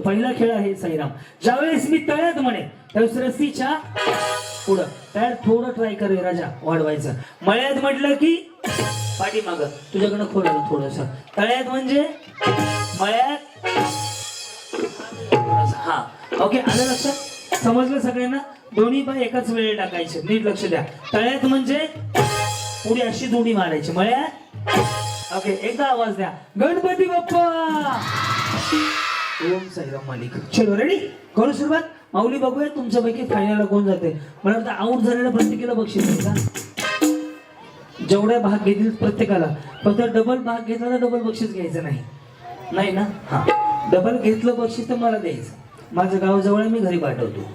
पहिला खेळ आहे साईराम. ज्यावेळेस मी तळ्यात म्हणे त्यावेळेस रस्सीच्या पुढं तळ्यात थोडं ट्राय करे राजा वाढवायचं. मळ्यात म्हटलं की पाठीमाग तुझ्याकडनं खोलालं थोडस. तळ्यात म्हणजे मळ्यात. हा ओके आलं लक्षात? समजलं सगळ्यांना? दोन्ही पाय एकाच वेळी टाकायचे. नीट लक्ष द्या. तळ्यात म्हणजे पुढे अशी जोडी मारायची. मळ्यात ओके एकदा आवाज द्या. गणपती बाप्पा. ओम साईराम मालिक. चलो रेडी करू सुरुवात. माऊली बघूया तुमच्यापैकी फायनलला कोण जाते. मला वाटतं आऊट झालेल्या प्रत्येकाला बक्षीस आहे का? जेवढ्या भाग घेतील प्रत्येकाला. फक्त डबल भाग घेतला तर डबल बक्षीस घ्यायचं नाही. नाही ना? हा डबल घेतलं बक्षीस तर मला द्यायचं. माझं गाव जवळ आहे, मी घरी पाठवतो.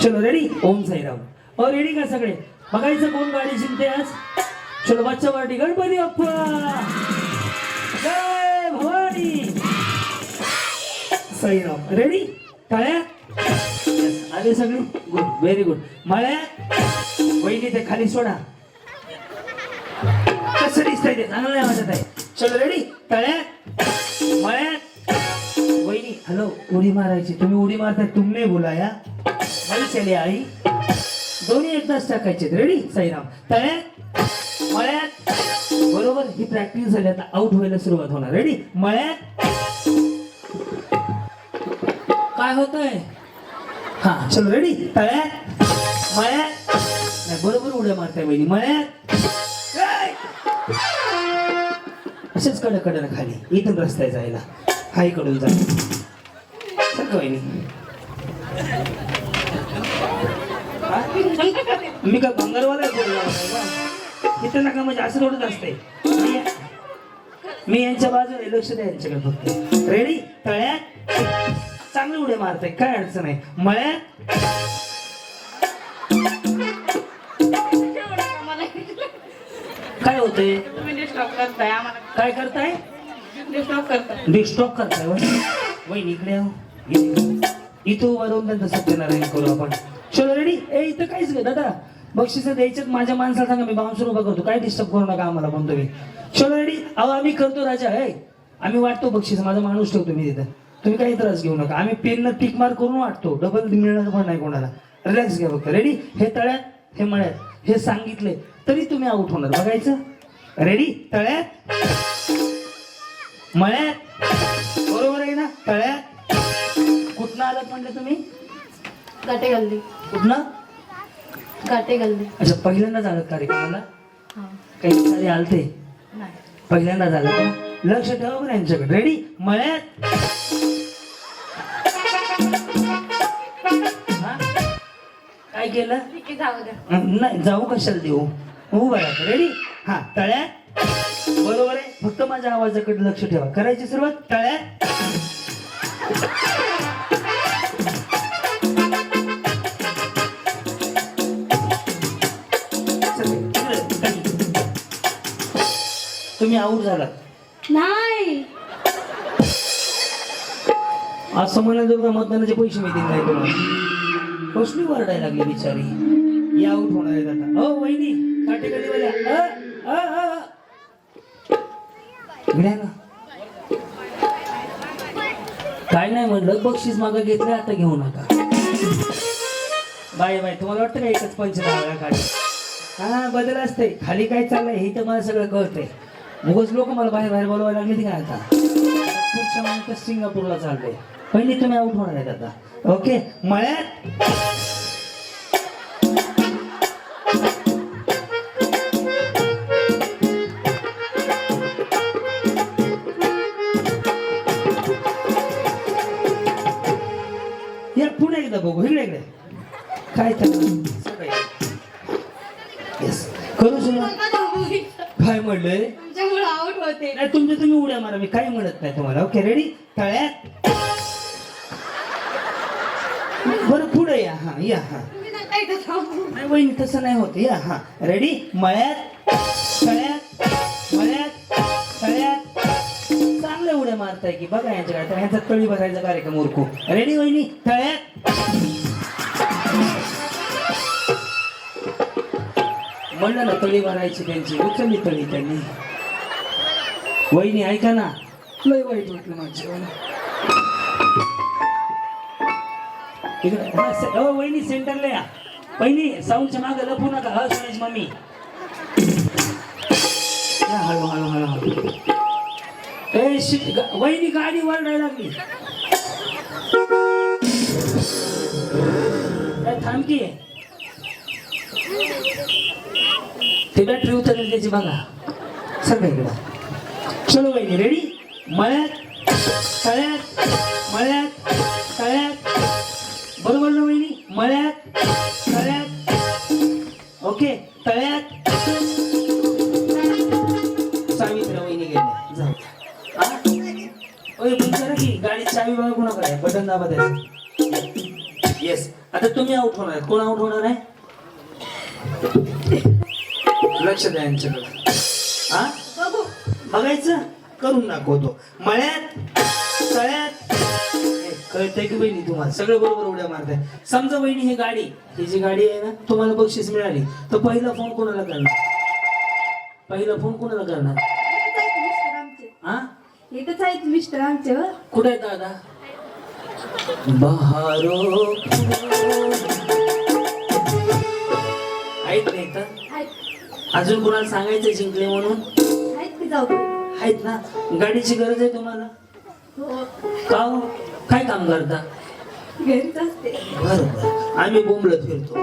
चलो रेडी. ओम साईराम. ओ रेडी का सगळे? बघायचं कोण गाडी जिंकते आज. चलो बच्चा पार्टी. गणपती बाप्पा जय भवानी. साईराम रेडी. टाळ्या आले सगळे. Good very good. मळ्या वहिनी ते खाली सोडा. कसं दिसतंय ते चांगलं नाही वाटत आहे. चलो रेडी. टाळ्या मळ्यात वहिनी. हॅलो उडी मारायची. तुम्ही उडी मारताय तुमने बोलाया मला चले आई. दोन्ही एकदाच टाकायचे. रेडी साईराम. तळ्यात मळ्यात. बरोबर ही प्रॅक्टिस झाली. आता आउट व्हायला सुरुवात होणार. रेडी. मळ्यात काय होतंय. हा चलो रेडी. तळ्यात मळ्यात. नाही बरोबर उड्या मारताय वहिनी. मळ्यात असेच कडे ना खाली. इथून रस्ता आहे जायला. हा इकडून जा वहिनी. मी का भंगारवाला इथं नका म्हणजे असं थोडंच असते. मी यांच्या बाजूने लक्ष द्या यांच्याकडे फक्त. रेडी. तळ्यात चांगले उड्या मारताय काय अडचण आहे. मळ्यात काय होतंय. काय करताय. डिस्टॉप करताय. वहिनी इकडे इथं वरून त्यांचं सत्यनारायण करू आपण. चलो रेडी. ए इथं काहीच नाही दादा. बक्षीस द्यायचं माझ्या माणसाला सांगा. मी बाउन्सर उभा करतो. काय डिस्टर्ब करू नका आम्हाला पण तुम्ही. चलो रेडी. अहो आम्ही करतो राजा. हे आम्ही वाटतो बक्षीस. माझा माणूस ठेवतो मी तिथं. तुम्ही काही त्रास घेऊ नका. आम्ही पेननं टिक मार करून वाटतो. डबल मिळणार पण नाही कोणाला. रिलॅक्स घ्या फक्त. रेडी. हे तळ्यात हे मळ्यात हे सांगितले तरी तुम्ही आउट होणार. बघायचं. रेडी. तळ्यात मळ्यात. बरोबर आहे ना. तळ्यात. कुठनं आलात म्हणलं तुम्ही. गाटे गल्ली. कुठनं. गाटे गल्ली. अच्छा पहिल्यांदा झालं कार्यक्रमाला. काही सारे आलते पहिल्यांदा झालं का. लक्ष ठेवा बरं यांच्याकडे. रेडी. मळ्यात काय केलं. नाही जाऊ कशाला देऊ. उभा राहा. रेडी. हा तळ्यात. बरोबर आहे. फक्त माझ्या आवाजाकडे लक्ष ठेवा. करायची सुरुवात. तळ्यात तुम्ही आऊट झालात. नाही असं म्हणाल जर का मतदानाचे पैसे मिळतील नाही तुम्हाला. कसली वरडायला लागली बिचारी. या आऊट होणार आहेत आता. हो वहिनी काटेकडीवाल्या ना. काय नाही म्हणलं बक्षीस मागं घेतलं आता घेऊ नका. Bye bye. तुम्हाला वाटतं का एकच पंच लावायला खाली. हा बदल असते. खाली काय चाललंय हे तर मला सगळं कळतंय. मुगच लोक मला बाहेर बाहेर बोलवायला लागले काय आता. पुढच्या माणूस सिंगापूरला चाललंय. पहिली तुम्ही आउट होणार आहेत आता. ओके. मळ्यात या पुन्हा एकदा बघू. इकडे इकडे काय येस करू सुरुवात. काय म्हणलंय. आउट होते. नाही तुमचे तुम्ही उड्या मारा. मी काही म्हणत नाही तुम्हाला. Okay ready. तळ्यात बरं पुढे या. हा या. हा नाही वहिनी तसं नाही होत. या. हा रेडी. मळ्यात तळ्यात मळ्यात तळ्यात. चांगल्या उड्या मारताय की बघा यांच्याकडे. तर ह्यांचा तळी भरायचा कार्यक्रम उरकू. रेडी वहिनी. तळ्यात म्हणलं ना तळी भरायची त्यांची. उचलली तळी त्यांनी. वहिनी ऐका ना. लय वाईट वाटलं माझ्या. इकडे वहिनी सेंटरला या. वहिनी साऊंडच्या मागे लपू नका. हा सोनाची मम्मी या, हळू हळू हळू हळू. ए शिट, वहिनी गाडी वरडायला लागली. थांब की ते बॅटरी उतरली त्याची बघा. सगळं इकडं. चलो वहिनी रेडी. मळ्यात तळ्यात मळ्यात तळ्यात. बरोबर ना वहिनी? मळ्यात तळ्यात. ओके तळ्यात. सावित्र वहिनी गेल्या. जाऊ. विचारा की गाडी चावी बघा कोणाकडे आहे. बटन दाबा त्याचं. येस. आता तुम्ही आउट होणार आहे. कोण आउट होणार आहे? लक्ष द्या यांच्याकडे. हा बघू. बघायचं करून दाखवतो. मळ्यात तळ्यात. कळतंय की वहिनी तुम्हाला? सगळं बरोबर उड्या मारताय. समजा वहिनी ही गाडी, ही जी गाडी आहे ना, तुम्हाला बक्षीस मिळाली तर पहिला फोन कोणाला करणार? पहिला फोन कोणाला करणार? हा इथंच आहेत मिस्टर आमचे. कुठे आहे दादा? बहारो आहेत नाही तर अजून कोणाला सांगायचं जिंकले म्हणून? आहेत की जाऊ. आहेत ना. गाडीची गरज आहे तुम्हाला? हो. का हो? काय काम करता? घरीच असते. बरोबर. आम्ही बोंबलत फिरतो.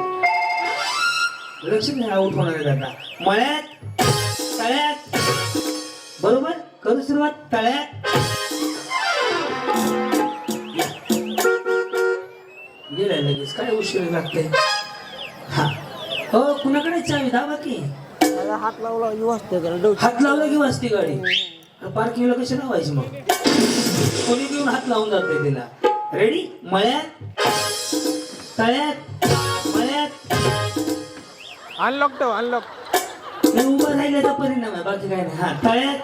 लक्ष नाही आउट होणार आहे आता. मळ्यात तळ्यात. बरोबर. करू सुरुवात. तळ्यात. गेला लगेच. काय उशीर लागते. हा हो. कुणाकडे चावी दाबा की. हात लावला की वाजते. हात लावला की वाजते गाडी. पार्किंगला कशी लावायची मग? कोणी घेऊन हात लावून जाते तिला. रेडी. मळ्यात तळ्यात मळ्यात. अनलॉक ठेव. अनलॉक. मी उभं राहिल्याचा परिणाम आहे, बाकी काय नाही. हा तळ्यात.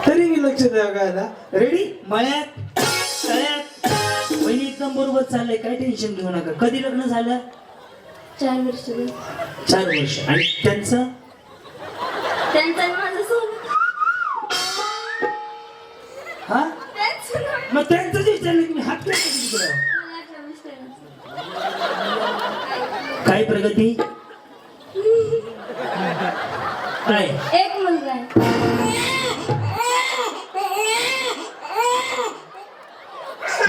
तरी मी लक्ष द्या का. रेडी. मळ्यात तळ्यात. वहिनी एकदम बरोबर चाललंय. काय टेन्शन घेऊ नका. कधी लग्न झालं? 4 वर्ष. 4 वर्ष. आणि त्यांचं? त्यांचं माझं सोबत. हा मग त्यांचंच विचारलं की मी हात काय तिकडं. काय प्रगती? काय? एक मुलगा आहे.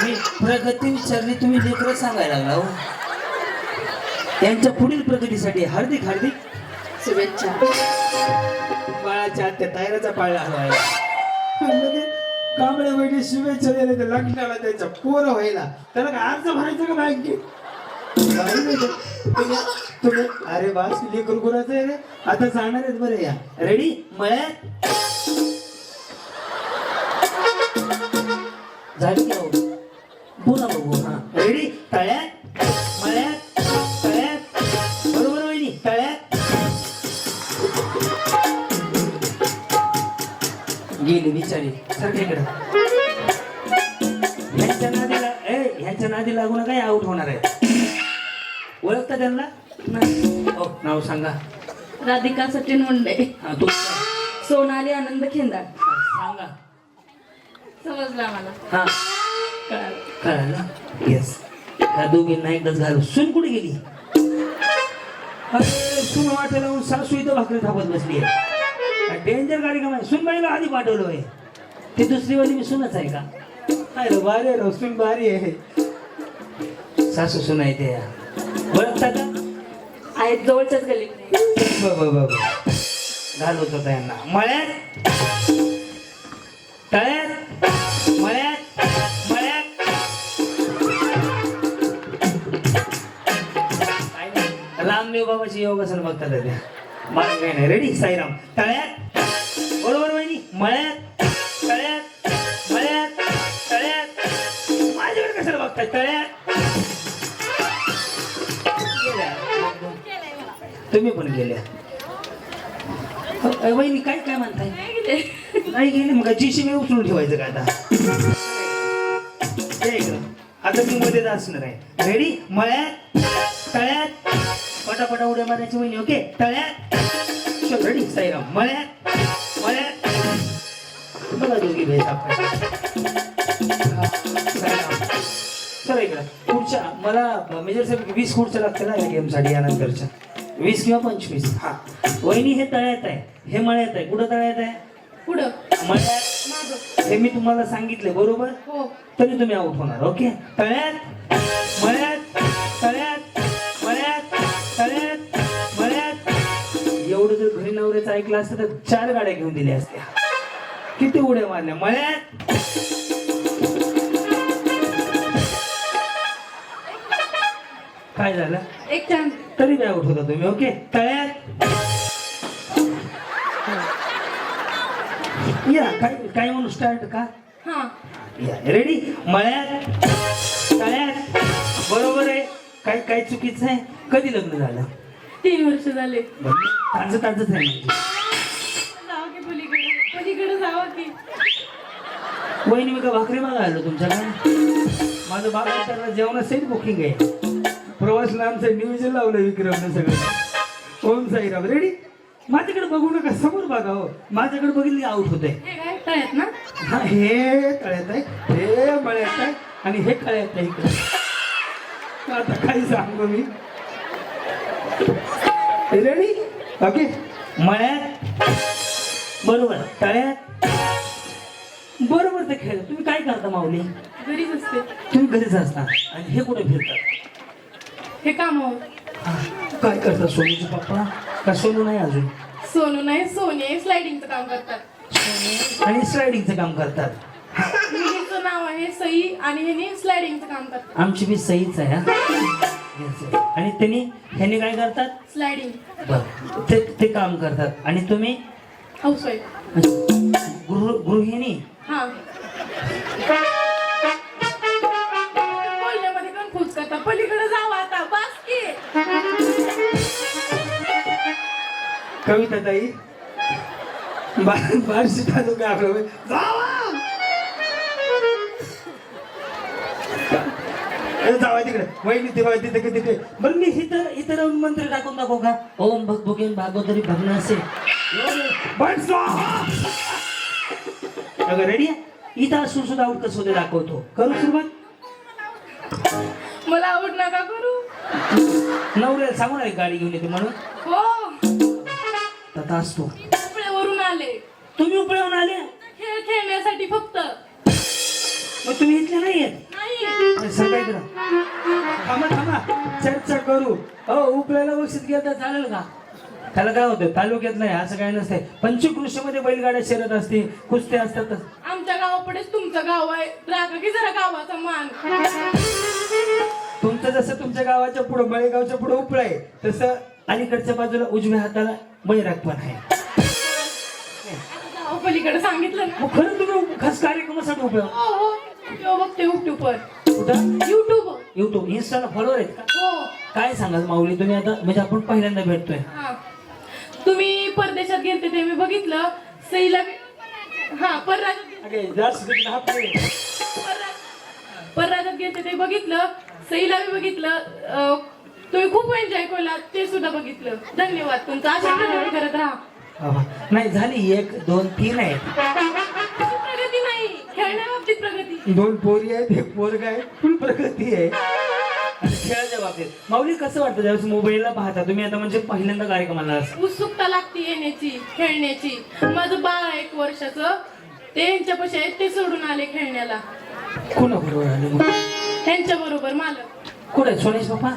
मी प्रगती विचारली, तुम्ही लेकरं सांगायला लागला हो. त्यांच्या पुढील प्रगतीसाठी हार्दिक हार्दिक शुभेच्छा. बाळाच्या आत्या तायराचा पाळला हवाय. कांबळे वहिनी शुभेच्छा दिल्या त्या लग्नाला, त्याच्या पोरं व्हायला. त्याला काय अर्ज भरायचं का बँकेत? तुम्ही अरे बास लेकर गुराचं आहे रे. आता जाणार आहेत बरं. या रेडी. मळ्यात झाली का हो? बोला बघू. हा रेडी. तळ्यात मळ्यात तळ्यात. बरोबर वहिनी. तळ्यात. गेली बिचारी. सारख्याकडे ह्यांच्या नादी लागू नका. आउट होणार आहे. ओळखता त्यांना? हो नाव सांगा. राधिका सचिन मुंडे. हा तू सोनाली आनंद खेंदार. सांगा. समजलं आम्हाला. हा कळालं. कळालं. येस. ह्या दोघींना एकदाच घालू. सून कुठे गेली? अरे सून वाटायला लावून सासू इथं भाकरी थापत बसली आहे. डेंजर गाडी का माहिती. सूनबाईला आधी पाठवलं आहे. ती दुसरी वाली मी सूनच आहे का? अरे भारी आहे. सून भारी आहे. सासू सून आहे ते. ओळखता का? आहेत जवळच्याच गल्लीत. घालवत होता यांना. मळ्यात तळ्यात मळ्यात मळ्यात. रामदेव बाबाची योगासन बघतात त्या. मला काही नाही. रेडी. साईराम. तळ्यात. बरोबर वहिनी. मळ्यात तळ्यात मळ्यात तळ्यात. माझ्याकडे कशाला बघताय? तळ्यात. तुम्ही पण गेल्या. वहिनी काय काय म्हणताय? नाही गेली मग जीशी मी उचलून ठेवायचं का आता? आता मी मध्ये असणार आहे. रेडी. मळ्यात तळ्यात. पटापटा उड्या मारायची वहिनी. ओके. तळ्यात. रेडी. साईराम. मळ्यात मळ्यात बघा दोघी भेट आपण. चला इकडं खुर्च्या मला मेजर साहेब 20 खुर्च्या लागतील ना या गेमसाठी यानंतरच्या 20 किंवा 25. हा वहिनी हे तळ्यात आहे, हे मळ्यात आहे. कुठं तळ्यात आहे? पुढं मळ्यात. मागं. हे मी तुम्हाला सांगितले बरोबर, हो. तरी तुम्ही आउट होणार. ओके. तळ्यात मळ्यात तळ्यात मळ्यात तळ्यात मळ्यात. एवढं जर घरी नवऱ्याचं ऐकलं असतं तर 4 गाड्या घेऊन दिल्या असत्या. किती उड्या मारल्या मळ्यात. काय झालं? एक चान्स. तरी बी आउट होता तुम्ही. ओके. तळ्यात या. काय म्हणून स्टार्ट का? हा. या रेडी. मळ्यात तळ्यात. बरोबर आहे. काय चुकीचं आहे? कधी लग्न झालं? 3 वर्ष झाले. ताजं ताजंच आहे म्हणजे. जावं की पलीकडे, पलीकडे जावं की. वहिनी मी का भाकरी मागा आलो तुमच्याकडे? माझं बाबा त्याला जेवणासाठी बुकिंग आहे. प्रवासला आमचं नियोजन लावलं विक्रमने सगळं. ओम साईराम. रेडी. माझ्याकडे बघू नका, समोर बघा. हो माझ्याकडे बघितली आउट होत आहे. हे काय तळ्यात ना? हा हे तळ्यात आहे, हे मळ्यात आहे आणि हे कळ्यात आहे इकडे. आता काही सांगू मी. रेडी. ओके. मळ्यात बरोबर, तळ्यात बरोबर. ते खेळ तुम्ही काय करता माऊली? घरीच असते. तुम्ही घरीच असता आणि हे कुठे फिरतात? हे कामावर. काय करतात? सोनूचे पप्पा का सोनू नाही अजून? सोनू नाही, सोनी स्लायडिंगचं काम करतात. आणि स्लायडिंगचं काम करतात. मुलीचं नाव आहे सई आणि ह्यानी स्लायडिंगचं काम करतात. आमची बी सईच आहे. हा Yes, yes. आणि ह्याने काय करतात? स्लायडिंग. बरं. ते काम करतात आणि तुम्ही हाऊसवाईफ. गृहिणी. हा. बोलण्यामध्ये कन्फ्यूज करता. पलीकडे जावं आता. बस की. कविता ताई बारशी तालुका आपलं जावा तिकडे. वहिनी तेव्हा तिथे तिथे. बरं मी इथं राहून मंत्र टाकून दाखव का? ओम भगभुकेन भागवतरी भग्न असे. अगं रेडी. इथं असून सुद्धा आउट कसं होते दाखवतो. करू सुरुवात. मला आवड नका करू. नवऱ्याला सांगू ना गाडी घेऊन येते म्हणून. हो. तथा असतो. उपळ्यावरून आले. तुम्ही उपळ्याहून आले? खेळ खेळण्यासाठी फक्त. मग तुम्ही इथले नाही येत? नाही. सगळं इकडं. थांबा चर्चा करू. हो उपल्याला बक्षीस घेता चालेल का? त्याला काय होतं? तालुक्यात नाही असं काय नसतंय. पंचकृषीमध्ये बैलगाड्या शर्यत असते, कुस्त्या असतात. आमच्या गावापुढेच तुमचं गाव आहे. राखा की जरा गावाचा मान. तुमचं जसं तुमच्या गावाच्या पुढं मळेगावच्या पुढं उपळा आहे, तसं अलीकडच्या बाजूला उजव्या हाताला बैराग पण आहे. गाव पलीकडे सांगितलं ना. मग खरं तुम्ही खास कार्यक्रमासाठी उपयोग हो हो. तेव्हा बघते युट्यूबवर. कुठं? युट्यूब. इन्स्टाला फॉलोअर आहेत का? हो. काय सांगाल माऊली तुम्ही आता? म्हणजे आपण पहिल्यांदा भेटतोय. हा. तुम्ही परदेशात गेलते ते मी बघितलं. सईला हा परराज्यात गेलते ते बघितलं. सईला मी बघितलं. तुम्ही खूप एन्जॉय केला ते सुद्धा बघितलं. धन्यवाद तुमचा. अशा प्रकारे करत राहा. नाही झाली 1 2 3 आहे. प्रगती नाही, खेळण्या बाबतीत प्रगती. 2 पोरी आहेत, 1 पोरगा आहे. फुल प्रगती आहे. आणि खेळाच्या बाबतीत माऊली कसं वाटतं ज्यावेळेस मोबाईलला पाहता तुम्ही? आता म्हणजे पहिल्यांदा कार्यक्रमाला उत्सुकता लागते येण्याची, खेळण्याची. माझं बाळ 1 वर्षाचं. ते यांच्यापाशी आहेत, ते सोडून आले खेळण्याला. कोणाबरोबर आले मग? त्यांच्या बरोबर मालक. कुठे? सोनेश बाप्पा.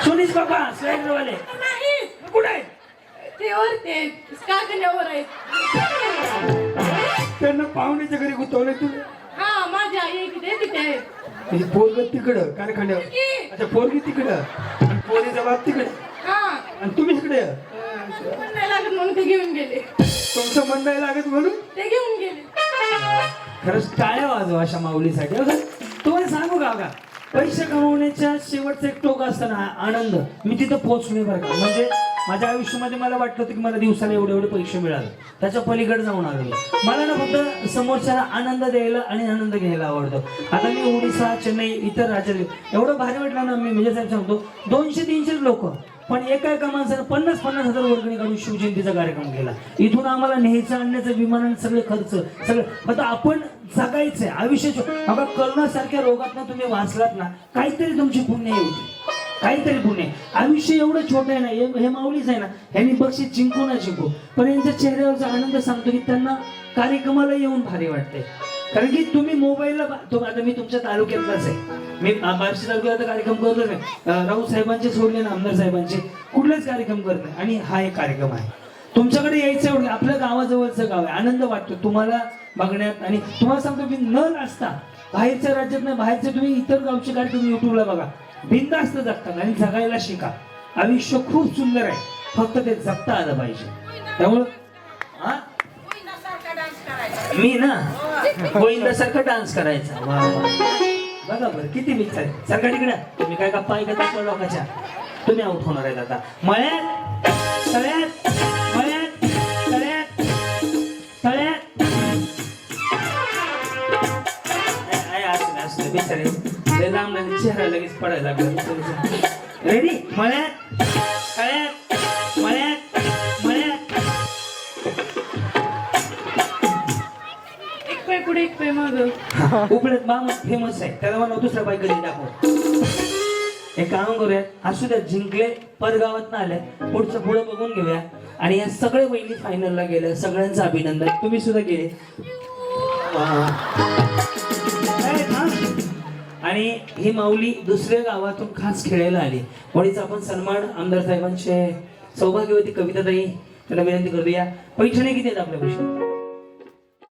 सोनेश बाप्पा स्लाइडरवाले नाही. कुठे? ते वर ते कारखान्यावर आहेत. त्यांना पाहुण्याच्या घरी गुंतवले तुम्ही? हा माझी आई तिथे तिथे आहेत. पोरग तिकडं कारखान्यावर. अच्छा पोरगी तिकडं आणि पोरीचा बाप तिकडे हा. आणि तुम्ही इकडे. नाही लागत म्हणून ते घेऊन गेले. तुमचं मन नाही लागत म्हणून ते घेऊन गेले. खरंच टाळ्या वाजवा अशा माऊलीसाठी. तुम्हाला सांगू का पैसे कमवण्याच्या शेवटचं एक टोक असतं ना आनंद. मी तिथं पोहोचणे बरं का. म्हणजे माझ्या आयुष्यामध्ये मला वाटलं होतं की मला दिवसाला एवढे पैसे मिळाले, त्याच्या पलीकडे जाऊन आलो. मला ना फक्त समोरच्याला आनंद द्यायला आणि आनंद घ्यायला आवडतं. आता मी ओडिसा चेन्नई इतर राज्यात एवढं भारी वाटलं ना. मी म्हणजे साहेब सांगतो 200-300 लोक पण एका माणसानं 50,000 वर्गणी काढून शिवजयंतीचा कार्यक्रम केला. इथून आम्हाला न्यायचं आणण्याचं विमानानं सगळे खर्च सगळं. आता आपण जगायचंय आयुष्याच्या. बघा करोनासारख्या रोगातनं तुम्ही वाचलात ना, काहीतरी तुमची पुण्य होती, काहीतरी पुण्य. आयुष्य एवढं छोटं आहे ना, हे माऊलीच आहे ना, ह्यांनी बक्षीस जिंकू ना जिंकू, पण यांच्या चेहऱ्यावरचा आनंद सांगतो की त्यांना कार्यक्रमाला येऊन भारी वाटते. कारण की तुम्ही मोबाईलला आता मी तुमच्या तालुक्यातलाच आहे, मी बार्शी तालुक्याचा कार्यक्रम करतोच नाही. राऊत साहेबांचे सोडले ना, आमदार साहेबांचे कुठलेच कार्यक्रम करत नाही. आणि हा एक कार्यक्रम आहे, तुमच्याकडे यायचं एवढं. आपल्या गावाजवळचं गाव आहे, आनंद वाटतो तुम्हाला बघण्यात. आणि तुम्हाला सांगतो की न असता बाहेरच्या राज्यात नाही, बाहेरचे तुम्ही इतर गावचे कार्यक्रम युट्यूबला बघा, बिनधास्त जगतात आणि जगायला शिका. आयुष्य खूप सुंदर आहे, फक्त ते जगता आलं पाहिजे. त्यामुळं मी ना गोविंदासारखा डान्स करायचा. वा वा. बघा बरं किती विचार आहे. सरकार तिकडे तुम्ही काय गप्पा ऐकत असला लोकांच्या, तुम्ही आउट होणार आहेत आता. मळ्यात तळ्यात मळ्यात तळ्यात तळ्यात असले बिचारे ते लांब चेहरा लगेच पडायला लागला. रेडी? मळ्यात तळ्यात मळ्यात मळ्यात. एक पाय पुढे एक पाय माग. उपळ्यात मामा फेमस आहे, त्याला मला दुसरा बाई कधी दाखव. एक काम करूया, असू द्या जिंकले परगावात आले, पुढचं पुढे बघून घेऊया. आणि या सगळे वहिनी फायनलला गेल्या, सगळ्यांचं अभिनंदन. तुम्ही सुद्धा गेले. आणि ही माऊली दुसऱ्या गावातून खास खेळायला आली. वडीचा आपण सन्मान आमदार साहेबांचे सौभाग्यवती कविताताई त्यांना विनंती करूया. पैठणी किती आहेत आपल्यापाशी?